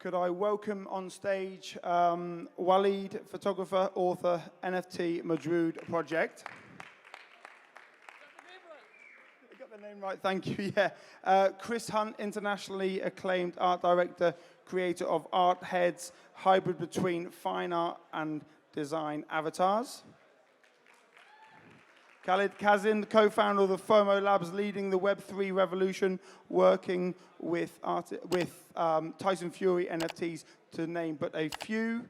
Could I welcome on stage Waleed, photographer, author, NFT Mowjood project. You got the name right, thank you, yeah. Chris Hunt, internationally acclaimed art director, creator of Art Heads, hybrid between fine art and design avatars. Khalid Kazin, the co-founder of the FOMO Labs, leading the Web3 revolution, working with Tyson Fury NFTs, to name but a few.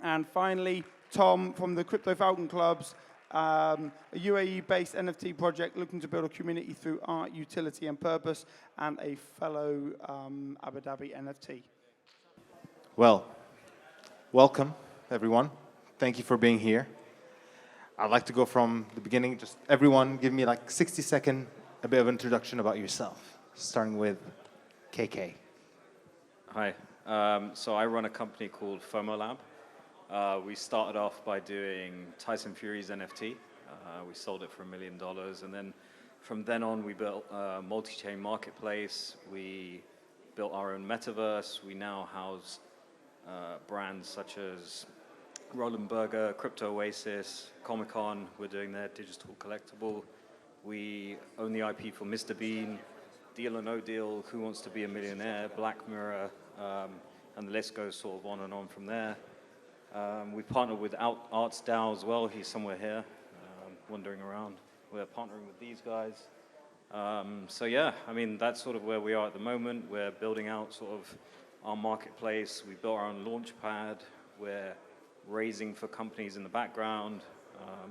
And finally, Tom from the Crypto Falcon Clubs, a UAE-based NFT project looking to build a community through art, utility, and purpose, and a fellow Abu Dhabi NFT. Well, welcome, everyone. Thank you for being here. I'd like to go from the beginning. Just everyone give me like 60-second, a bit of introduction about yourself, starting with KK. Hi. So I run a company called FOMO Lab. We started off by doing Tyson Fury's NFT. We sold it for $1 million. And then from then on, we built a multi-chain marketplace. We built our own metaverse. We now house brands such as Roland Berger, Crypto Oasis, Comic-Con, we're doing their digital collectible. We own the IP for Mr. Bean, Deal or No Deal, Who Wants to Be a Millionaire, Black Mirror, and the list goes sort of on and on from there. We partnered with Arts DAO as well, he's somewhere here, wandering around. We're partnering with these guys. So yeah, I mean, that's sort of where we are at the moment. We're building out sort of our marketplace. We built our own launch pad. We're raising for companies in the background.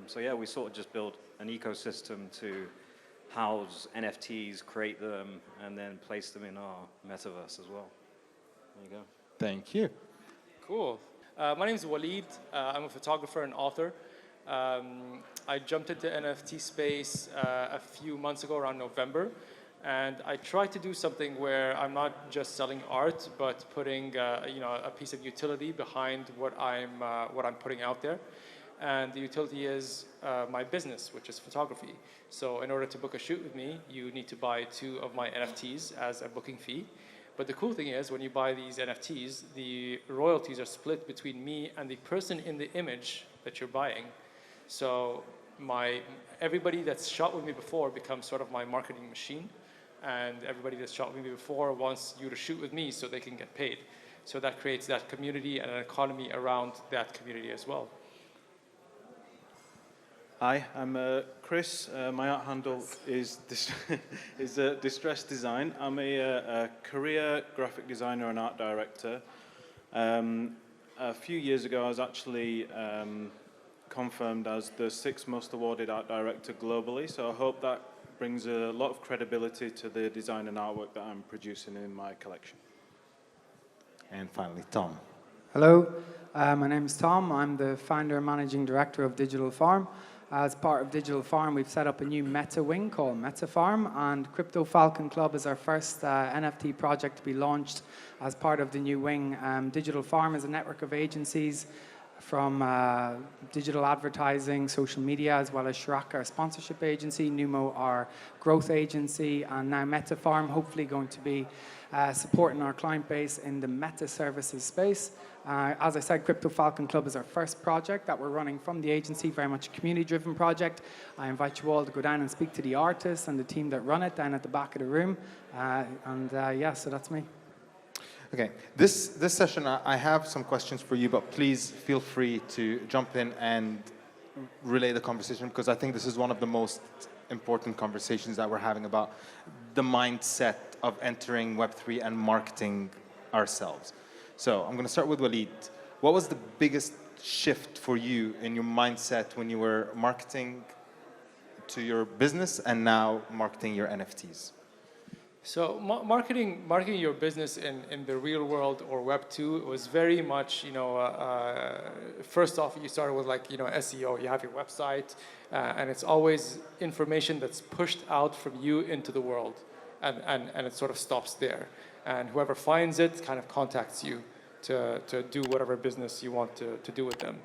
So yeah, we sort of just build an ecosystem to house NFTs, create them, and then place them in our metaverse as well. There you go. Thank you. Cool. My name is Waleed. I'm a photographer and author. I jumped into NFT space a few months ago, around November. And I try to do something where I'm not just selling art, but putting a piece of utility behind what I'm putting out there. And the utility is my business, which is photography. So in order to book a shoot with me, you need to buy 2 of my NFTs as a booking fee. But the cool thing is, when you buy these NFTs, the royalties are split between me and the person in the image that you're buying. So everybody that's shot with me before becomes sort of my marketing machine. And everybody that's shot with me before wants you to shoot with me so they can get paid. So that creates that community and an economy around that community as well. Hi, I'm Chris. My art handle is Distress Design. I'm a career graphic designer and art director. A few years ago, I was actually confirmed as the 6th most awarded art director globally. So I hope that brings a lot of credibility to the design and artwork that I'm producing in my collection. And finally, Tom. Hello, my name is Tom. I'm the founder and managing director of Digital Farm. As part of Digital Farm, we've set up a new meta wing called Meta Farm, and Crypto Falcon Club is our first NFT project to be launched as part of the new wing. Digital Farm is a network of agencies from digital advertising, social media, as well as Shirak, our sponsorship agency, Numo, our growth agency, and now Meta Farm, hopefully going to be supporting our client base in the meta services space. As I said, Crypto Falcon Club is our first project that we're running from the agency, very much a community-driven project. I invite you all to go down and speak to the artists and the team that run it down at the back of the room. Yeah, so that's me. Okay, this session, I have some questions for you, but please feel free to jump in and relay the conversation, because I think this is one of the most important conversations that we're having about the mindset of entering Web3 and marketing ourselves. So I'm going to start with Waleed. What was the biggest shift for you in your mindset when you were marketing to your business and now marketing your NFTs? So marketing your business in the real world or Web2 was very much, first off, you started with SEO. You have your website, and it's always information that's pushed out from you into the world, and it sort of stops there. And whoever finds it kind of contacts you to do whatever business you want to do with them.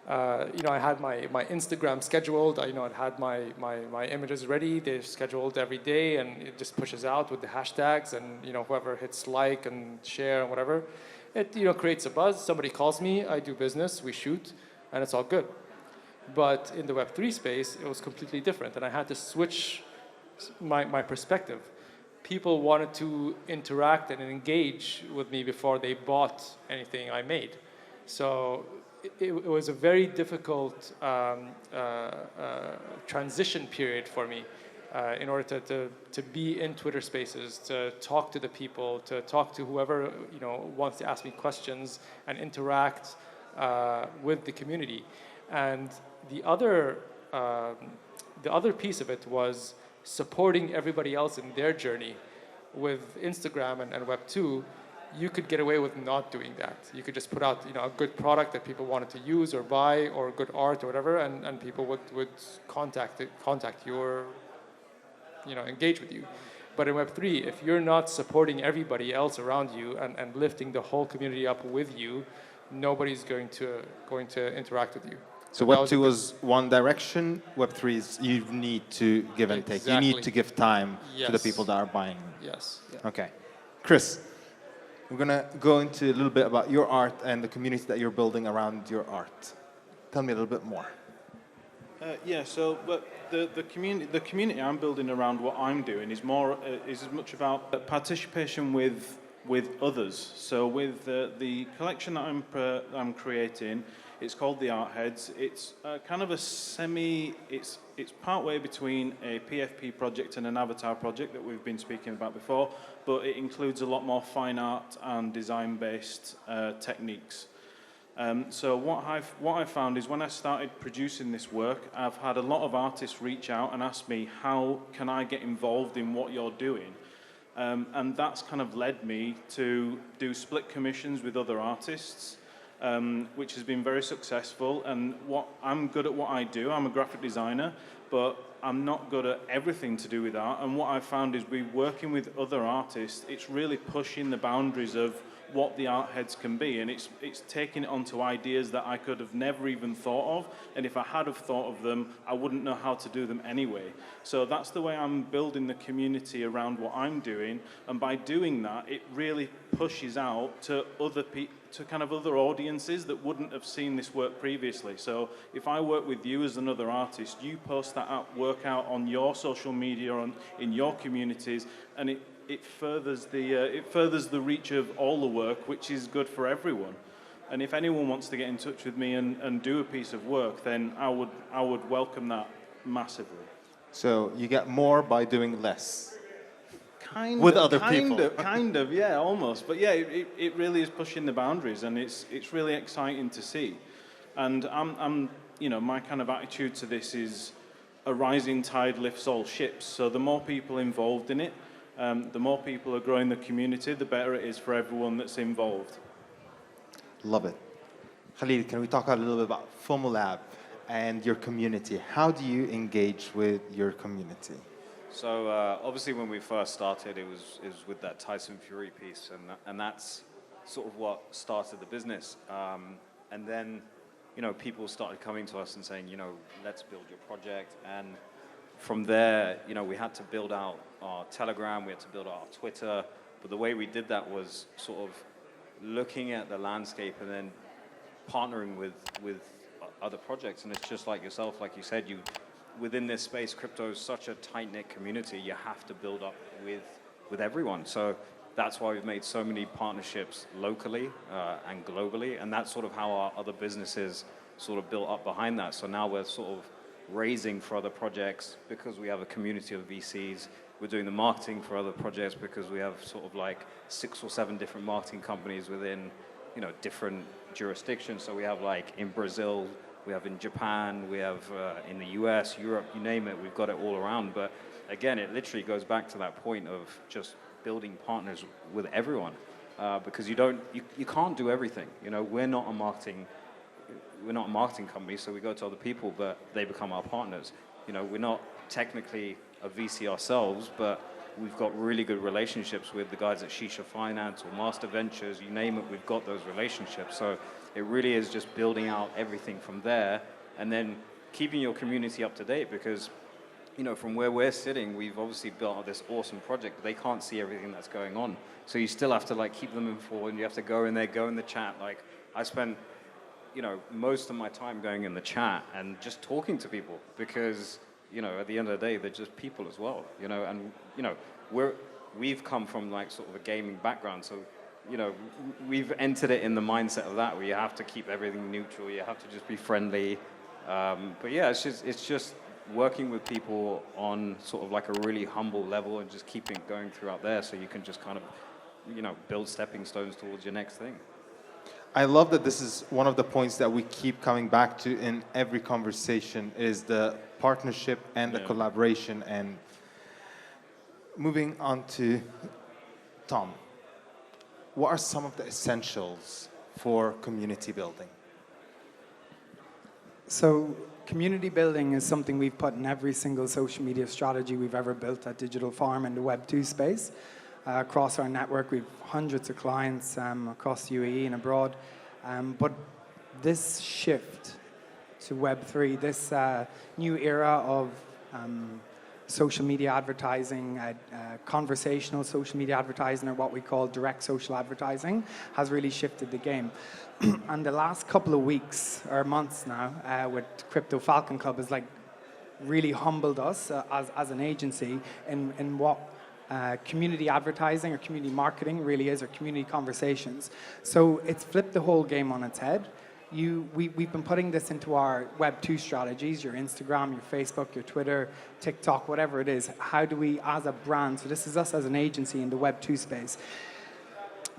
I had my Instagram scheduled. I had my images ready. They're scheduled every day, and it just pushes out with the hashtags, and whoever hits like and share and whatever, it creates a buzz. Somebody calls me, I do business, we shoot, and it's all good. But in the Web3 space, it was completely different, and I had to switch my perspective. People wanted to interact and engage with me before they bought anything I made. So it was a very difficult transition period for me in order to be in Twitter Spaces, to talk to the people, to talk to whoever wants to ask me questions and interact with the community. And the other piece of it was supporting everybody else in their journey. With Instagram and Web2, you could get away with not doing that. You could just put out a good product that people wanted to use or buy, or good art or whatever, and people would contact you or engage with you. But in Web3, if you're not supporting everybody else around you and lifting the whole community up with you, nobody's going to interact with you. So Web2 was one direction. Web3 is you need to give and take. You need to give time to the people that are buying. Yes. Yeah. Okay. Chris, we're going to go into a little bit about your art and the community that you're building around your art. Tell me a little bit more. But the community I'm building around what I'm doing is as much about participation with others. So with the collection that I'm creating, it's called the Art Heads. It's kind of a it's partway between a PFP project and an avatar project that we've been speaking about before, but it includes a lot more fine art and design-based techniques. So what I've found is when I started producing this work, I've had a lot of artists reach out and ask me, how can I get involved in what you're doing? And that's kind of led me to do split commissions with other artists, which has been very successful. And I'm good at what I do. I'm a graphic designer, but I'm not good at everything to do with art. And what I've found is working with other artists, it's really pushing the boundaries of what the art heads can be, and it's taking it onto ideas that I could have never even thought of, and if I had have thought of them, I wouldn't know how to do them anyway. So that's the way I'm building the community around what I'm doing, and by doing that, it really pushes out to kind of other audiences that wouldn't have seen this work previously. So if I work with you as another artist, you post that work out on your social media, in your communities, and it furthers the reach of all the work, which is good for everyone. And if anyone wants to get in touch with me and do a piece of work, then I would welcome that massively. So you get more by doing less. Kind of, yeah, almost. But yeah, it really is pushing the boundaries, and it's really exciting to see. And I'm my kind of attitude to this is a rising tide lifts all ships. So the more people involved in it, the more people are growing the community, the better it is for everyone that's involved. Love it. Khalid, can we talk a little bit about FOMO Lab and your community? How do you engage with your community? So obviously when we first started, it was with that Tyson Fury piece, and that's sort of what started the business. And then, people started coming to us and saying, let's build your project. And from there, we had to build out our Telegram, we had to build out our Twitter. But the way we did that was sort of looking at the landscape and then partnering with other projects. And it's just like yourself, like you said, within this space, crypto is such a tight-knit community, you have to build up with everyone. So that's why we've made so many partnerships locally and globally, and that's sort of how our other businesses sort of built up behind that. So now we're sort of raising for other projects because we have a community of VCs. We're doing the marketing for other projects because we have sort of like 6 or 7 different marketing companies within, different jurisdictions. So we have like in Brazil, we have in Japan, we have in the US, Europe, you name it, we've got it all around. But again, it literally goes back to that point of just building partners with everyone, because you can't do everything. We're not a marketing company, so we go to other people, but they become our partners. We're not technically a VC ourselves, but we've got really good relationships with the guys at Shisha Finance or Master Ventures, you name it, we've got those relationships. So it really is just building out everything from there and then keeping your community up to date, because from where we're sitting, we've obviously built this awesome project, but they can't see everything that's going on. So you still have to keep them informed. You have to go in there, go in the chat. I spent, most of my time going in the chat and just talking to people, because, at the end of the day, they're just people as well, and, we've come from sort of a gaming background. So, we've entered it in the mindset of that, where you have to keep everything neutral. You have to just be friendly. But yeah, it's just working with people on sort of a really humble level and just keeping it going throughout there, so you can just kind of, build stepping stones towards your next thing. I love that this is one of the points that we keep coming back to in every conversation, is the partnership and the collaboration. And moving on to Tom, what are some of the essentials for community building? So community building is something we've put in every single social media strategy we've ever built at Digital Farm in the Web2 space. Across our network, we've hundreds of clients across UAE and abroad. But this shift to Web3, this new era of social media advertising, conversational social media advertising, or what we call direct social advertising, has really shifted the game. And the last couple of weeks or months now with Crypto Falcon Club has really humbled us as an agency in what community advertising or community marketing really is, or community conversations. So it's flipped the whole game on its head. We've been putting this into our Web2 strategies, your Instagram, your Facebook, your Twitter, TikTok, whatever it is. How do we, as a brand, so this is us as an agency in the Web2 space,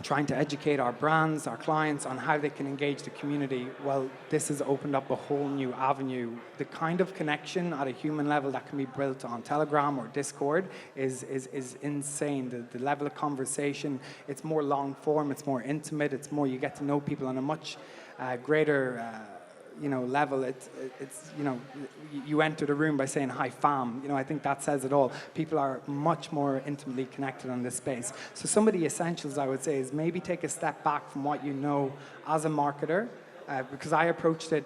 trying to educate our brands, our clients, on how they can engage the community. Well, this has opened up a whole new avenue. The kind of connection at a human level that can be built on Telegram or Discord is insane. The level of conversation, it's more long form, it's more intimate, it's more, you get to know people on a much greater level. It's you enter the room by saying hi fam. I think that says it all. People are much more intimately connected on this space. So some of the essentials I would say is maybe take a step back from what you know as a marketer, because I approached it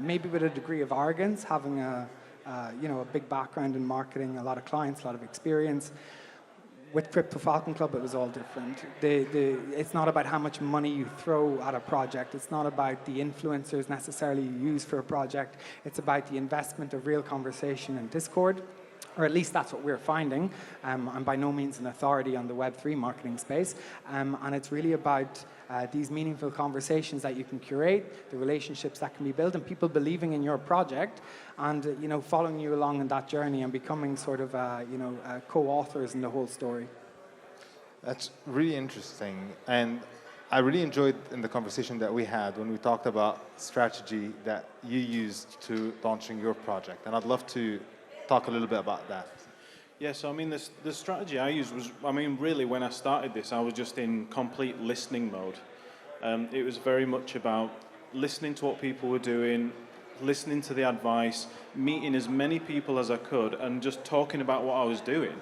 maybe with a degree of arrogance, having a big background in marketing, a lot of clients, a lot of experience. With Crypto Falcon Club, it was all different. It's not about how much money you throw at a project. It's not about the influencers necessarily you use for a project. It's about the investment of real conversation in Discord, or at least that's what we're finding. I'm by no means an authority on the Web3 marketing space, and it's really about these meaningful conversations that you can curate, the relationships that can be built, and people believing in your project, and following you along in that journey and becoming sort of co-authors in the whole story. That's really interesting, and I really enjoyed in the conversation that we had when we talked about strategy that you used to launching your project, and I'd love to talk a little bit about that. Yeah, so the strategy I used was, really when I started this, I was just in complete listening mode. It was very much about listening to what people were doing, listening to the advice, meeting as many people as I could, and just talking about what I was doing.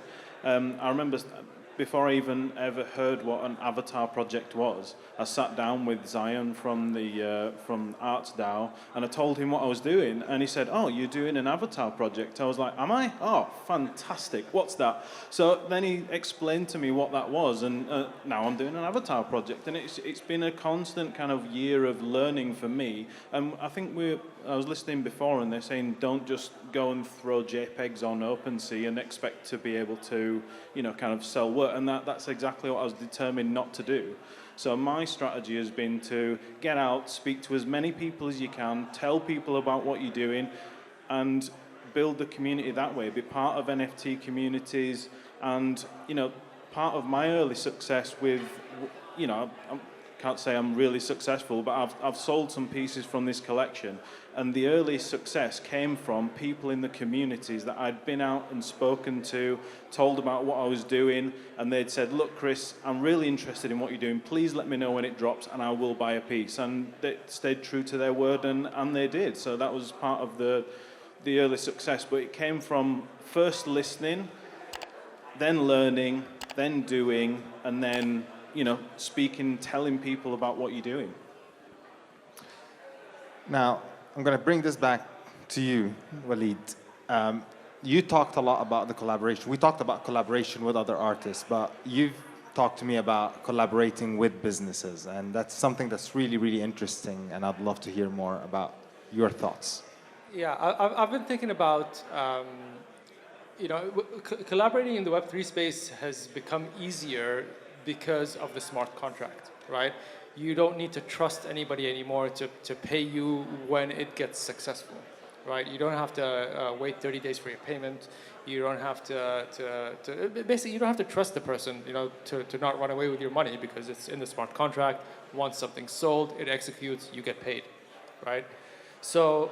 I remember before I even ever heard what an avatar project was, I sat down with Zion from ArtsDAO, and I told him what I was doing, and he said, "Oh, you're doing an avatar project." I was like, "Am I? Oh, fantastic! What's that?" So then he explained to me what that was, and now I'm doing an avatar project, and it's been a constant kind of year of learning for me. And I think I was listening before, and they're saying don't just go and throw JPEGs on OpenSea and expect to be able to, kind of sell work. And that's exactly what I was determined not to do. So my strategy has been to get out, speak to as many people as you can, tell people about what you're doing, and build the community that way. Be part of NFT communities, and part of my early success with, I can't say I'm really successful, but I've sold some pieces from this collection, and the early success came from people in the communities that I'd been out and spoken to, told about what I was doing, and they'd said, "Look, Chris, I'm really interested in what you're doing. Please let me know when it drops, and I will buy a piece." And they stayed true to their word, and they did. So that was part of the early success. But it came from first listening, then learning, then doing, and then, speaking, telling people about what you're doing. Now, I'm going to bring this back to you, Walid. You talked a lot about the collaboration. We talked about collaboration with other artists, but you've talked to me about collaborating with businesses, and that's something that's really, really interesting, and I'd love to hear more about your thoughts. Yeah, I've been thinking about, collaborating in the Web3 space has become easier because of the smart contract, right? You don't need to trust anybody anymore to pay you when it gets successful, right? You don't have to wait 30 days for your payment. You don't have to basically, you don't have to trust the person, to not run away with your money because it's in the smart contract. Once something's sold, it executes, you get paid, right? So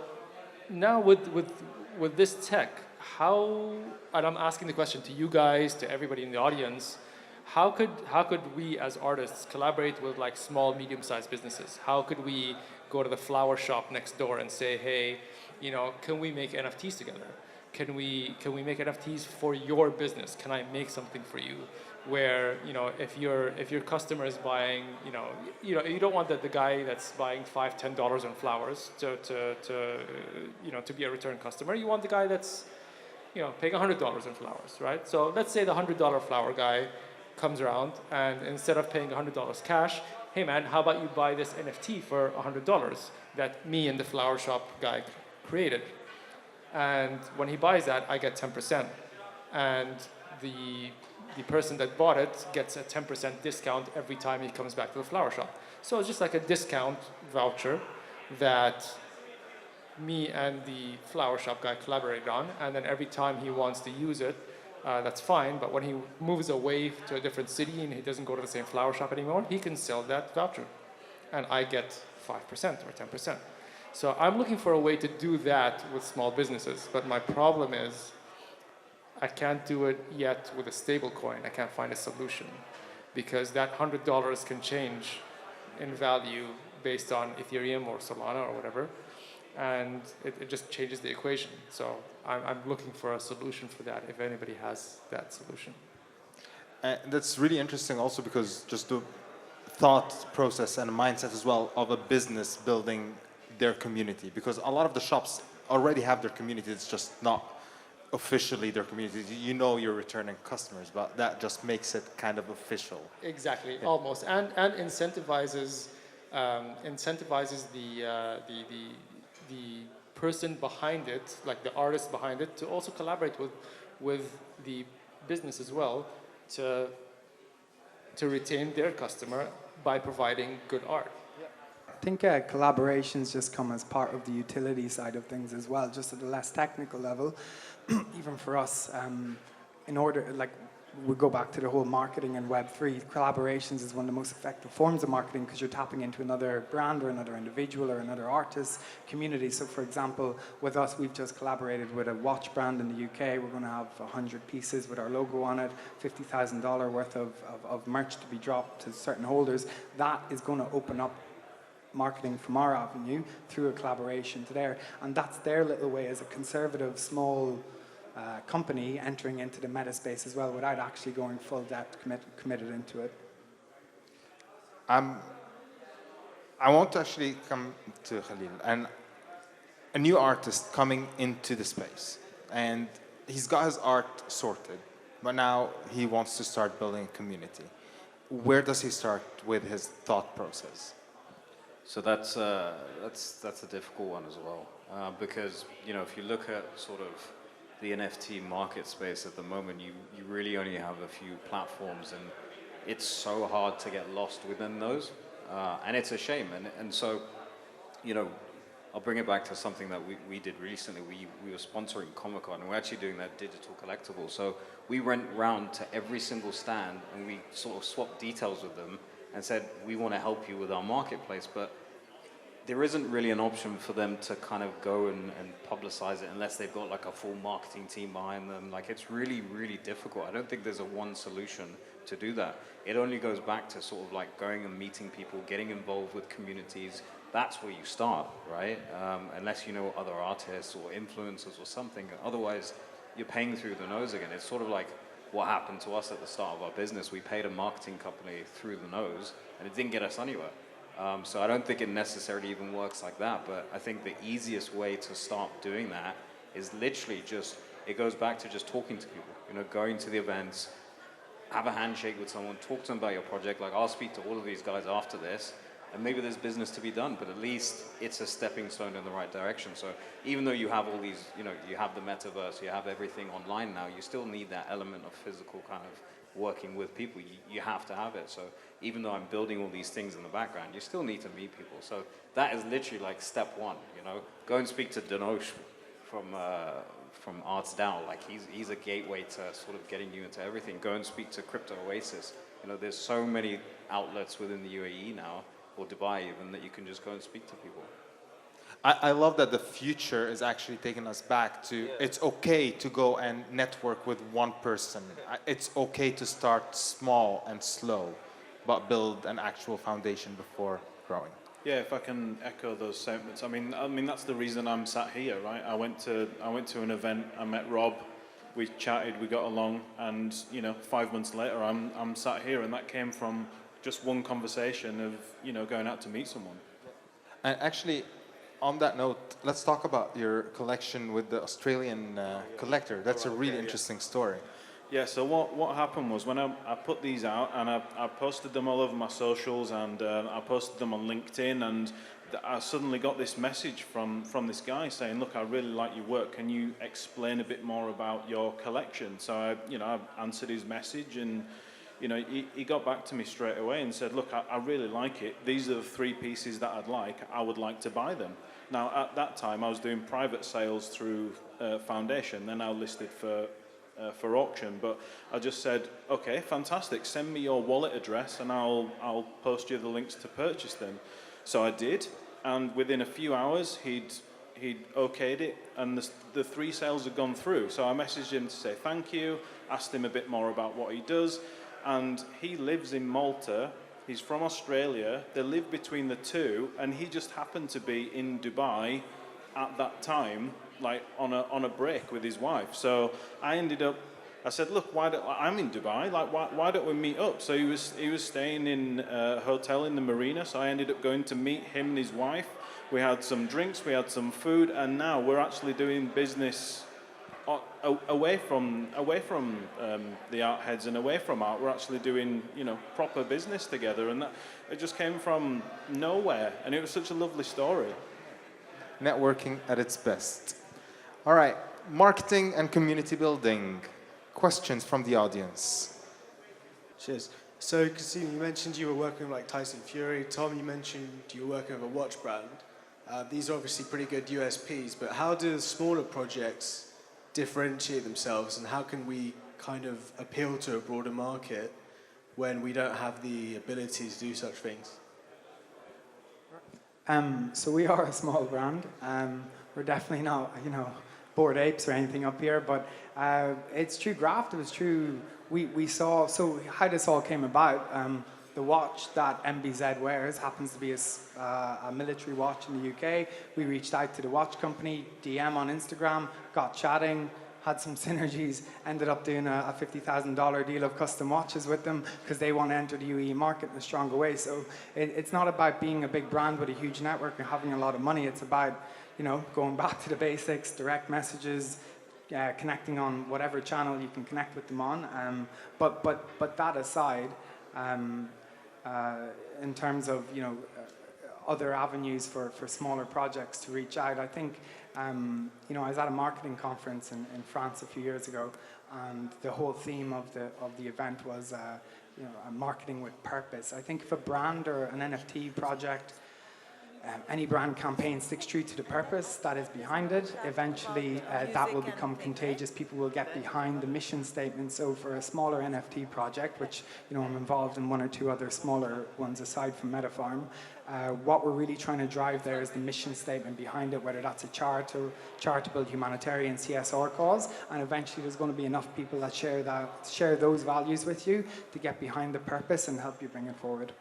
now with this tech, and I'm asking the question to you guys, to everybody in the audience, how could we as artists collaborate with like small, medium-sized businesses? How could we go to the flower shop next door and say, hey, can we make NFTs together? Can we make NFTs for your business? Can I make something for you? Where if your customer is buying, you don't want the guy that's buying $5-10 on flowers to be a return customer. You want the guy that's paying $100 on flowers, right? So let's say the $100 flower guy comes around, and instead of paying $100 cash, hey man, how about you buy this NFT for $100 that me and the flower shop guy created? And when he buys that, I get 10%, and the person that bought it gets a 10% discount every time he comes back to the flower shop. So it's just like a discount voucher that me and the flower shop guy collaborated on, and then every time he wants to use it, that's fine, but when he moves away to a different city and he doesn't go to the same flower shop anymore, he can sell that voucher, and I get 5% or 10%. So I'm looking for a way to do that with small businesses, but my problem is I can't do it yet with a stable coin. I can't find a solution because that $100 can change in value based on Ethereum or Solana or whatever, and it just changes the equation. So I'm looking for a solution for that, if anybody has that solution. That's really interesting also because just the thought process and mindset as well of a business building their community, because a lot of the shops already have their community. It's just not officially their community. You're returning customers, but that just makes it kind of official. Exactly, yeah. Almost, and incentivizes the person behind it, like the artist behind it, to also collaborate with the business as well to retain their customer by providing good art. I think collaborations just come as part of the utility side of things as well, just at a less technical level. Even for us, in order, like, we go back to the whole marketing and Web3, collaborations is one of the most effective forms of marketing because you're tapping into another brand or another individual or another artist community. So for example, with us, we've just collaborated with a watch brand in the UK. We're going to have 100 pieces with our logo on it, $50,000 worth of merch to be dropped to certain holders. That is going to open up marketing from our avenue through a collaboration to there. And that's their little way as a conservative, small company entering into the meta space as well without actually going full depth committed into it. I want to actually come to Khalil, and a new artist coming into the space, and he's got his art sorted, but now he wants to start building a community. Where does he start with his thought process? So that's a difficult one as well, because if you look at sort of the NFT market space at the moment, you really only have a few platforms, and it's so hard to get lost within those, and it's a shame. And so, I'll bring it back to something that we did recently. We were sponsoring Comic-Con, and we're actually doing that digital collectible. So we went round to every single stand, and we sort of swapped details with them and said, we want to help you with our marketplace, but there isn't really an option for them to kind of go and publicize it unless they've got like a full marketing team behind them. Like, it's really, really difficult. I don't think there's a one solution to do that. It only goes back to sort of like going and meeting people, getting involved with communities. That's where you start, right? Unless you know other artists or influencers or something. Otherwise, you're paying through the nose again. It's sort of like what happened to us at the start of our business. We paid a marketing company through the nose, and it didn't get us anywhere. So I don't think it necessarily even works like that, but I think the easiest way to start doing that is literally just, it goes back to just talking to people, you know, going to the events, have a handshake with someone, talk to them about your project. Like, I'll speak to all of these guys after this, and maybe there's business to be done, but at least it's a stepping stone in the right direction. So even though you have all these, you know, you have the metaverse, you have everything online now, you still need that element of physical kind of working with people. You have to have it. So even though I'm building all these things in the background, you still need to meet people. So that is literally like step one, you know. Go and speak to Danosh from Arts DAO. Like, he's a gateway to sort of getting you into everything. Go and speak to Crypto Oasis. You know, there's so many outlets within the UAE now, or Dubai even, that you can just go and speak to people. I love that the future is actually taking us back to, it's okay to go and network with one person. It's okay to start small and slow, but build an actual foundation before growing. Yeah, if I can echo those sentiments. I mean that's the reason I'm sat here, right? I went to an event, I met Rob, we chatted, we got along, and you know, 5 months later I'm sat here, and that came from just one conversation of, you know, going out to meet someone. And actually, on that note, let's talk about your collection with the Australian collector. That's a really interesting story. Yeah, so what happened was when I put these out, and I posted them all over my socials, and I posted them on LinkedIn, and I suddenly got this message from this guy saying, look, I really like your work. Can you explain a bit more about your collection? So I answered his message, and you know, he got back to me straight away and said, look, I really like it. These are the 3 pieces that I'd like. I would like to buy them. Now, at that time, I was doing private sales through Foundation. They're now listed for auction. But I just said, okay, fantastic. Send me your wallet address, and I'll post you the links to purchase them. So I did, and within a few hours, he'd okayed it, and the 3 sales had gone through. So I messaged him to say thank you, asked him a bit more about what he does. And he lives in Malta, he's from Australia, they live between the two, and he just happened to be in Dubai at that time, like on a break with his wife. So I said, look, I'm in Dubai, like why don't we meet up? So he was staying in a hotel in the marina, so I ended up going to meet him and his wife. We had some drinks, we had some food, and now we're actually doing business away from the art heads and away from art. We're actually doing, you know, proper business together, and it just came from nowhere, and it was such a lovely story. Networking at its best. All right, marketing and community building. Questions from the audience. Cheers. So, Kasim, you mentioned you were working with like Tyson Fury. Tom, you mentioned you were working with a watch brand. These are obviously pretty good USPs, but how do smaller projects differentiate themselves, and how can we kind of appeal to a broader market when we don't have the ability to do such things? So we are a small brand. We're definitely not, you know, Bored Apes or anything up here, but it's true graft. It was true. We saw, so how this all came about, the watch that MBZ wears happens to be a military watch in the UK. We reached out to the watch company, DM on Instagram, got chatting, had some synergies, ended up doing a $50,000 deal of custom watches with them because they want to enter the UAE market in a stronger way. So it's not about being a big brand with a huge network and having a lot of money. It's about, you know, going back to the basics, direct messages, connecting on whatever channel you can connect with them on. But that aside, in terms of, you know, other avenues for smaller projects to reach out, I think, you know, I was at a marketing conference in France a few years ago, and the whole theme of the event was, you know, marketing with purpose. I think if a brand or an NFT project, any brand campaign sticks true to the purpose that is behind it, eventually that will become contagious. People will get behind the mission statement. So for a smaller NFT project, which, you know, I'm involved in 1 or 2 other smaller ones aside from MetaFarm, what we're really trying to drive there is the mission statement behind it, whether that's a charitable, humanitarian, CSR cause, and eventually there's going to be enough people that share those values with you to get behind the purpose and help you bring it forward.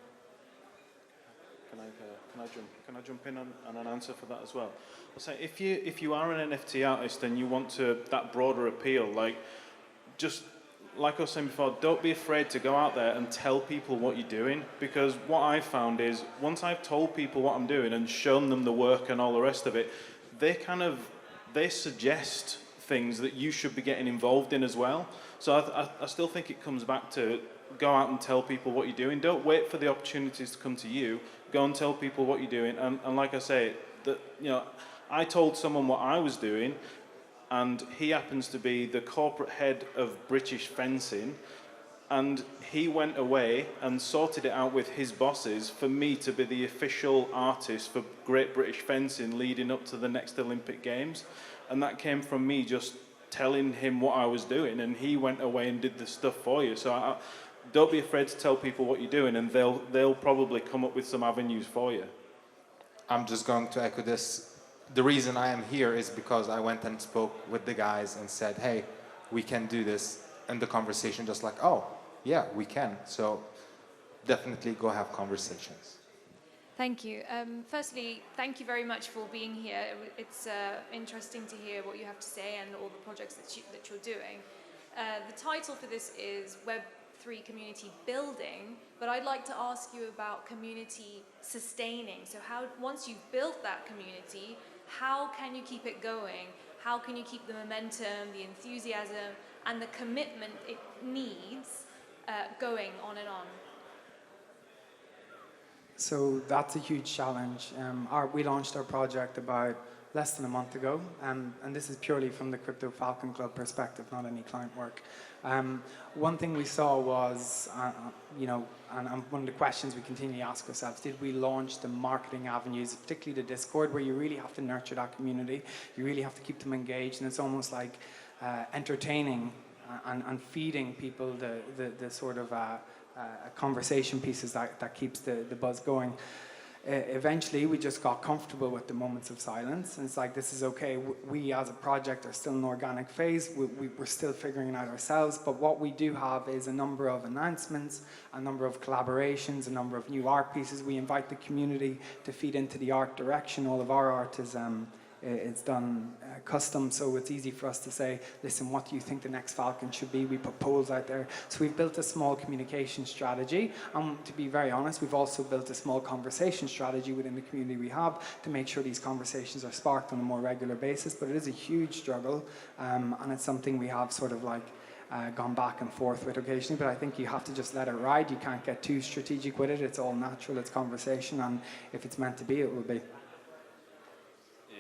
Can I jump in on an answer for that as well? I'll say if you are an NFT artist and you want that broader appeal, like just like I was saying before, don't be afraid to go out there and tell people what you're doing, because what I've found is once I've told people what I'm doing and shown them the work and all the rest of it, they suggest things that you should be getting involved in as well. So I still think it comes back to go out and tell people what you're doing. Don't wait for the opportunities to come to you. Go and tell people what you're doing. And like I say, that, you know, I told someone what I was doing, and he happens to be the corporate head of British fencing, and he went away and sorted it out with his bosses for me to be the official artist for Great British Fencing leading up to the next Olympic Games. And that came from me just telling him what I was doing, and he went away and did the stuff for you. So don't be afraid to tell people what you're doing, and they'll probably come up with some avenues for you. I'm just going to echo this. The reason I am here is because I went and spoke with the guys and said, hey, we can do this. And the conversation just like, oh, yeah, we can. So definitely go have conversations. Thank you. Firstly, thank you very much for being here. It's interesting to hear what you have to say and all the projects that you're doing. The title for this is Web3 Community Building, but I'd like to ask you about community sustaining. So once you've built that community, how can you keep it going? How can you keep the momentum, the enthusiasm, and the commitment it needs going on and on? So that's a huge challenge. We launched our project about less than a month ago, and this is purely from the Crypto Falcon Club perspective, not any client work. One thing we saw was, you know, and one of the questions we continually ask ourselves, did we launch the marketing avenues, particularly the Discord, where you really have to nurture that community, you really have to keep them engaged, and it's almost like entertaining and feeding people the sort of conversation pieces that keeps the buzz going. Eventually, we just got comfortable with the moments of silence, and it's like, this is okay. We as a project are still in an organic phase. We're still figuring it out ourselves, but what we do have is a number of announcements, a number of collaborations, a number of new art pieces. We invite the community to feed into the art direction. All of our art is it's done custom, so it's easy for us to say, listen, what do you think the next Falcon should be? We put polls out there. So we've built a small communication strategy, and to be very honest, we've also built a small conversation strategy within the community we have to make sure these conversations are sparked on a more regular basis. But it is a huge struggle, and it's something we have sort of like gone back and forth with occasionally, but I think you have to just let it ride. You can't get too strategic with it. It's all natural, it's conversation, and if it's meant to be, it will be.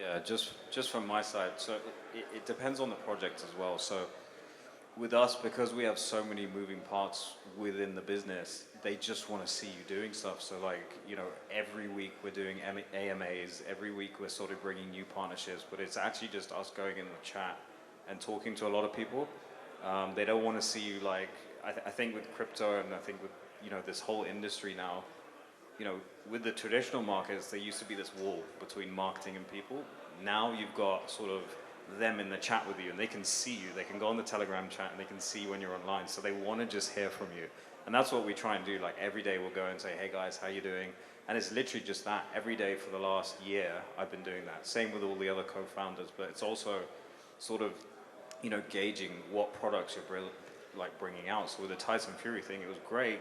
Yeah, just from my side, so it depends on the project as well. So with us, because we have so many moving parts within the business, they just want to see you doing stuff. So like, you know, every week we're doing AMAs, every week we're sort of bringing new partnerships, but it's actually just us going in the chat and talking to a lot of people. They don't want to see you like, I think with crypto, and I think with, you know, this whole industry now, you know, with the traditional markets, there used to be this wall between marketing and people. Now you've got sort of them in the chat with you, and they can see you. They can go on the Telegram chat and they can see when you're online. So they want to just hear from you. And that's what we try and do. Like every day we'll go and say, hey guys, how you doing? And it's literally just that. Every day for the last year, I've been doing that. Same with all the other co-founders, but it's also sort of, you know, gauging what products you're bringing out. So with the Tyson Fury thing, it was great,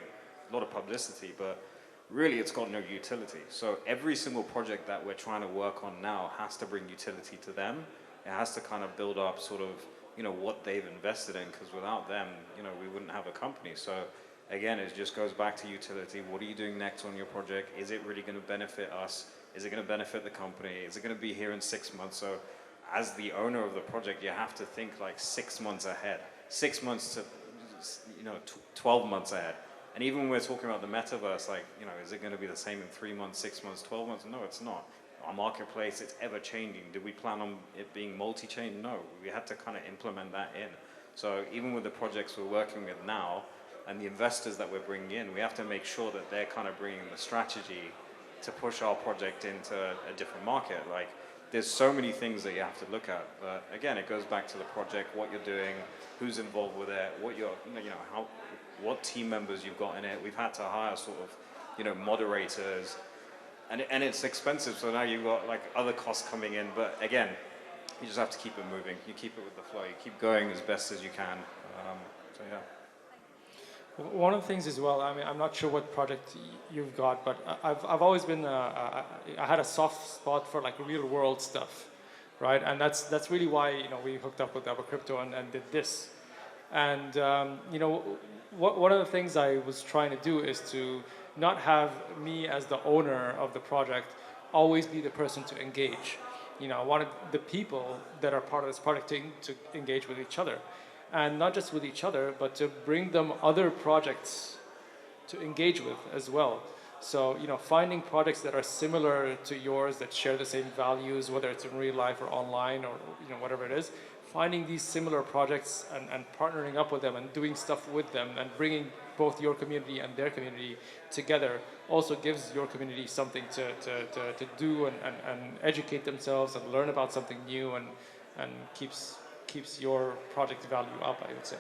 a lot of publicity, but really it's got no utility. So every single project that we're trying to work on now has to bring utility to them. It has to kind of build up sort of, you know, what they've invested in, because without them, you know, we wouldn't have a company. So again, it just goes back to utility. What are you doing next on your project? Is it really going to benefit us? Is it going to benefit the company? Is it going to be here in 6 months? So as the owner of the project, you have to think like 6 months ahead, 6 months to, you know, 12 months ahead. And even when we're talking about the metaverse, like, you know, is it going to be the same in 3 months, 6 months, 12 months? No, it's not. Our marketplace, it's ever changing. Did we plan on it being multi-chain? No, we had to kind of implement that in. So even with the projects we're working with now and the investors that we're bringing in, we have to make sure that they're kind of bringing the strategy to push our project into a different market. Like, there's so many things that you have to look at. But again, it goes back to the project, what you're doing, who's involved with it, what you're, you know, what team members you've got in it. We've had to hire sort of, you know, moderators, and it's expensive. So now you've got like other costs coming in. But again, you just have to keep it moving. You keep it with the flow. You keep going as best as you can. So yeah. One of the things as well, I mean, I'm not sure what project you've got, but I've always been, I had a soft spot for like real world stuff, right? And that's really why, you know, we hooked up with Abu Crypto and did this. And, you know, one of the things I was trying to do is to not have me as the owner of the project always be the person to engage. You know, I wanted the people that are part of this project to engage with each other. And not just with each other, but to bring them other projects to engage with as well. So, you know, finding projects that are similar to yours, that share the same values, whether it's in real life or online or, you know, whatever it is, finding these similar projects and partnering up with them and doing stuff with them and bringing both your community and their community together also gives your community something to do and educate themselves and learn about something new and keeps your project value up, I would say.